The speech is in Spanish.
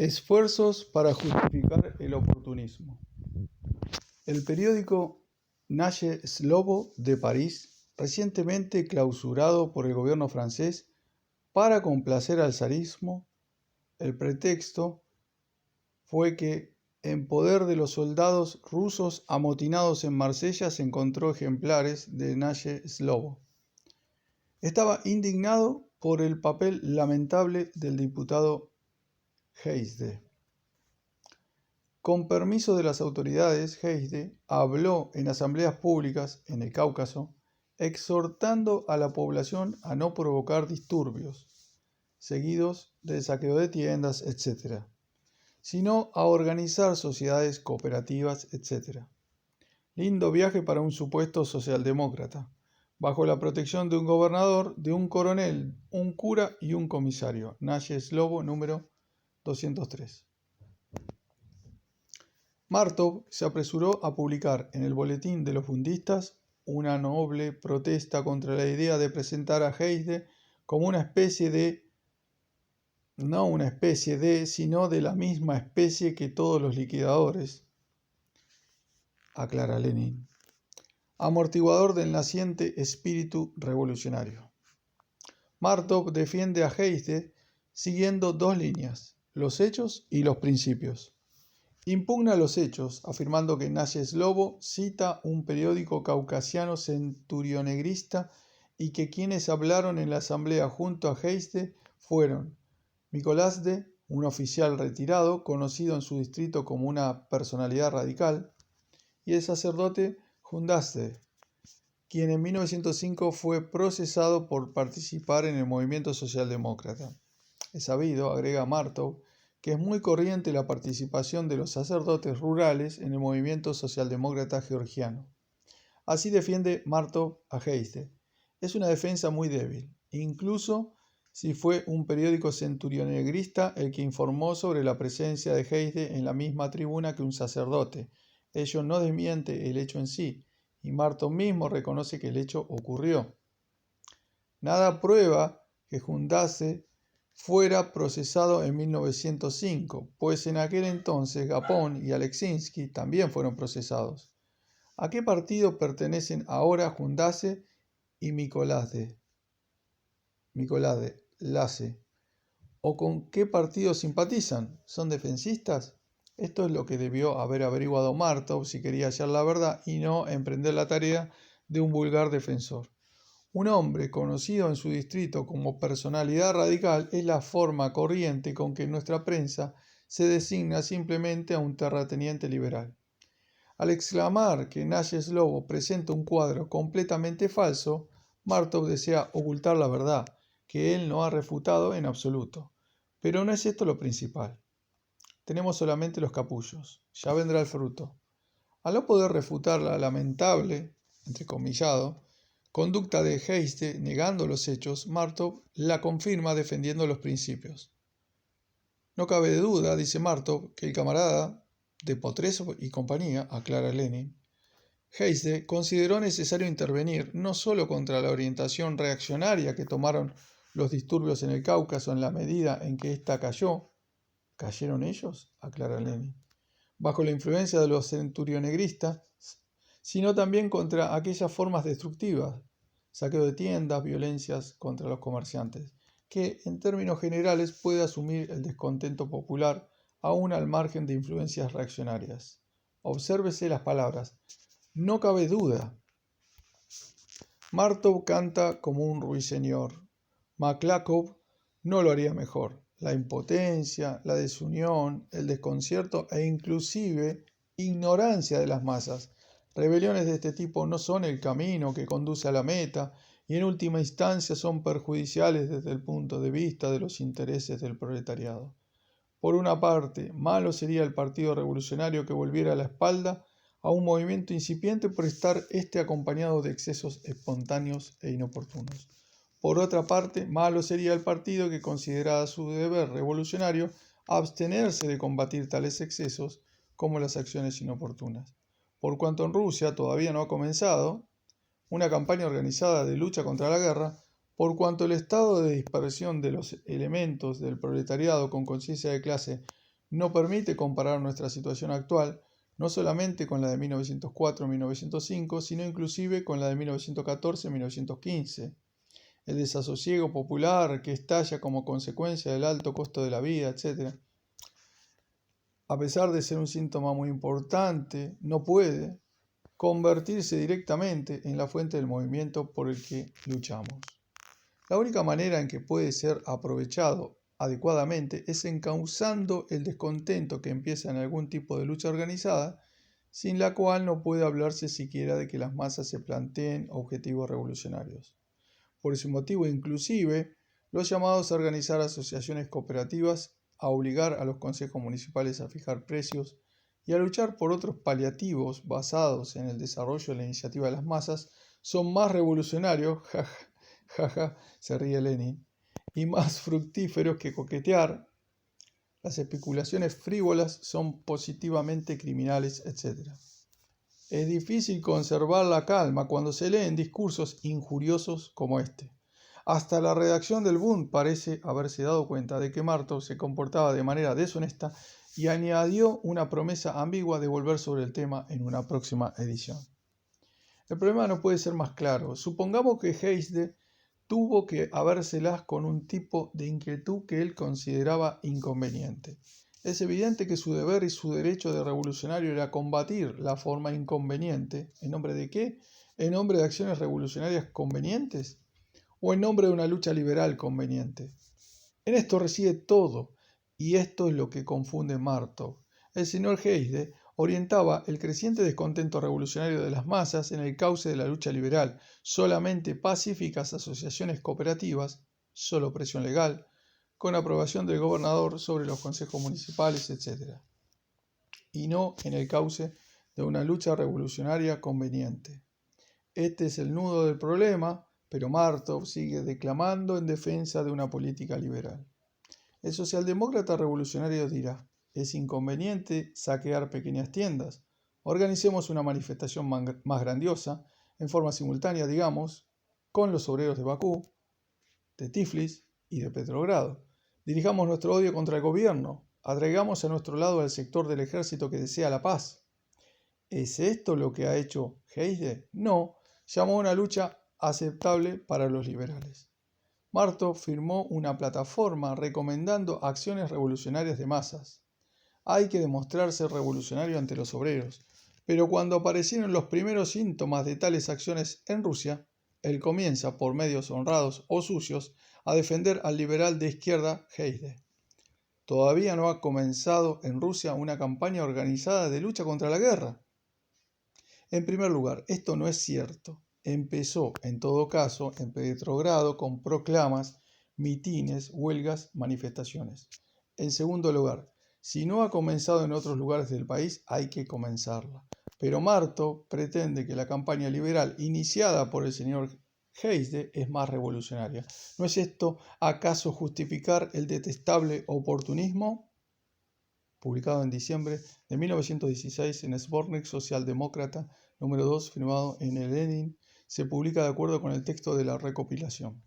Esfuerzos para justificar el oportunismo. El periódico Naše Slovo de París, recientemente clausurado por el gobierno francés para complacer al zarismo, el pretexto fue que en poder de los soldados rusos amotinados en Marsella se encontró ejemplares de Naše Slovo. Estaba indignado por el papel lamentable del diputado Heisde. Con permiso de las autoridades, Heisde habló en asambleas públicas en el Cáucaso, exhortando a la población a no provocar disturbios, seguidos de saqueo de tiendas, etc., sino a organizar sociedades cooperativas, etc. Lindo viaje para un supuesto socialdemócrata, bajo la protección de un gobernador, de un coronel, un cura y un comisario. Naše Slovo número 203. Martov se apresuró a publicar en el Boletín de los Fundistas una noble protesta contra la idea de presentar a Heisde como sino de la misma especie que todos los liquidadores, aclara Lenin, amortiguador del naciente espíritu revolucionario. Martov defiende a Heisde siguiendo dos líneas, los hechos y los principios. Impugna los hechos, afirmando que Naše Slovo cita un periódico caucasiano centurionegrista y que quienes hablaron en la asamblea junto a Heisde fueron Mikolázde, un oficial retirado, conocido en su distrito como una personalidad radical, y el sacerdote Jundasde, quien en 1905 fue procesado por participar en el movimiento socialdemócrata. Es sabido, agrega Martov, que es muy corriente la participación de los sacerdotes rurales en el movimiento socialdemócrata georgiano. Así defiende Martov a Heisde. Es una defensa muy débil, incluso si fue un periódico centurionegrista el que informó sobre la presencia de Heisde en la misma tribuna que un sacerdote. Ello no desmiente el hecho en sí, y Martov mismo reconoce que el hecho ocurrió. Nada prueba que Jundasde fuera procesado en 1905, pues en aquel entonces Gapón y Aleksinsky también fueron procesados. ¿A qué partido pertenecen ahora Jundasde y Mikolázde? ¿O con qué partido simpatizan? ¿Son defensistas? Esto es lo que debió haber averiguado Martov si quería hallar la verdad y no emprender la tarea de un vulgar defensor. Un hombre conocido en su distrito como personalidad radical es la forma corriente con que en nuestra prensa se designa simplemente a un terrateniente liberal. Al exclamar que Naše Slovo presenta un cuadro completamente falso, Martov desea ocultar la verdad, que él no ha refutado en absoluto. Pero no es esto lo principal. Tenemos solamente los capullos. Ya vendrá el fruto. Al no poder refutar la lamentable, entrecomillado, conducta de Heisde negando los hechos, Martov la confirma defendiendo los principios. No cabe duda, dice Martov, que el camarada de Potresov y compañía, aclara Lenin, Heisde consideró necesario intervenir no solo contra la orientación reaccionaria que tomaron los disturbios en el Cáucaso en la medida en que ésta ¿cayeron ellos? Aclara Lenin, bajo la influencia de los centurionegristas, sino también contra aquellas formas destructivas, saqueo de tiendas, violencias contra los comerciantes, que en términos generales puede asumir el descontento popular aún al margen de influencias reaccionarias. Obsérvese las palabras. No cabe duda. Martov canta como un ruiseñor. Maklakov no lo haría mejor. La impotencia, la desunión, el desconcierto e inclusive ignorancia de las masas. Rebeliones de este tipo no son el camino que conduce a la meta y en última instancia son perjudiciales desde el punto de vista de los intereses del proletariado. Por una parte, malo sería el Partido Revolucionario que volviera la espalda a un movimiento incipiente por estar acompañado de excesos espontáneos e inoportunos. Por otra parte, malo sería el partido que considerara su deber revolucionario abstenerse de combatir tales excesos como las acciones inoportunas. Por cuanto en Rusia todavía no ha comenzado una campaña organizada de lucha contra la guerra, por cuanto el estado de dispersión de los elementos del proletariado con conciencia de clase no permite comparar nuestra situación actual no solamente con la de 1904-1905, sino inclusive con la de 1914-1915. El desasosiego popular que estalla como consecuencia del alto costo de la vida, etc. A pesar de ser un síntoma muy importante, no puede convertirse directamente en la fuente del movimiento por el que luchamos. La única manera en que puede ser aprovechado adecuadamente es encauzando el descontento que empieza en algún tipo de lucha organizada, sin la cual no puede hablarse siquiera de que las masas se planteen objetivos revolucionarios. Por ese motivo, inclusive, los llamados a organizar asociaciones cooperativas, a obligar a los consejos municipales a fijar precios y a luchar por otros paliativos basados en el desarrollo de la iniciativa de las masas, son más revolucionarios, jaja, se ríe Lenin, y más fructíferos que coquetear. Las especulaciones frívolas son positivamente criminales, etc. Es difícil conservar la calma cuando se leen discursos injuriosos como este. Hasta la redacción del Bund parece haberse dado cuenta de que Martov se comportaba de manera deshonesta y añadió una promesa ambigua de volver sobre el tema en una próxima edición. El problema no puede ser más claro. Supongamos que Heisde tuvo que habérselas con un tipo de inquietud que él consideraba inconveniente. Es evidente que su deber y su derecho de revolucionario era combatir la forma inconveniente. ¿En nombre de qué? ¿En nombre de acciones revolucionarias convenientes? ¿O en nombre de una lucha liberal conveniente? En esto reside todo, y esto es lo que confunde Martov. El señor Heisde orientaba el creciente descontento revolucionario de las masas en el cauce de la lucha liberal, solamente pacíficas asociaciones cooperativas, solo presión legal, con aprobación del gobernador sobre los consejos municipales, etc. Y no en el cauce de una lucha revolucionaria conveniente. Este es el nudo del problema, pero Martov sigue declamando en defensa de una política liberal. El socialdemócrata revolucionario dirá: es inconveniente saquear pequeñas tiendas. Organicemos una manifestación más grandiosa, en forma simultánea, digamos, con los obreros de Bakú, de Tiflis y de Petrogrado. Dirijamos nuestro odio contra el gobierno. Atraigamos a nuestro lado al sector del ejército que desea la paz. ¿Es esto lo que ha hecho Heisde? No, llamó a una lucha aceptable para los liberales. Martov firmó una plataforma recomendando acciones revolucionarias de masas. Hay que demostrarse revolucionario ante los obreros, pero cuando aparecieron los primeros síntomas de tales acciones en Rusia, él comienza, por medios honrados o sucios, a defender al liberal de izquierda Heisde. Todavía no ha comenzado en Rusia una campaña organizada de lucha contra la guerra. En primer lugar, esto no es cierto. Empezó, en todo caso, en Petrogrado con proclamas, mitines, huelgas, manifestaciones. En segundo lugar, si no ha comenzado en otros lugares del país, hay que comenzarla. Pero Martov pretende que la campaña liberal iniciada por el señor Heisde es más revolucionaria. ¿No es esto acaso justificar el detestable oportunismo? Publicado en diciembre de 1916 en Sbornik Socialdemócrata, número 2, firmado en el Lenin, se publica de acuerdo con el texto de la recopilación.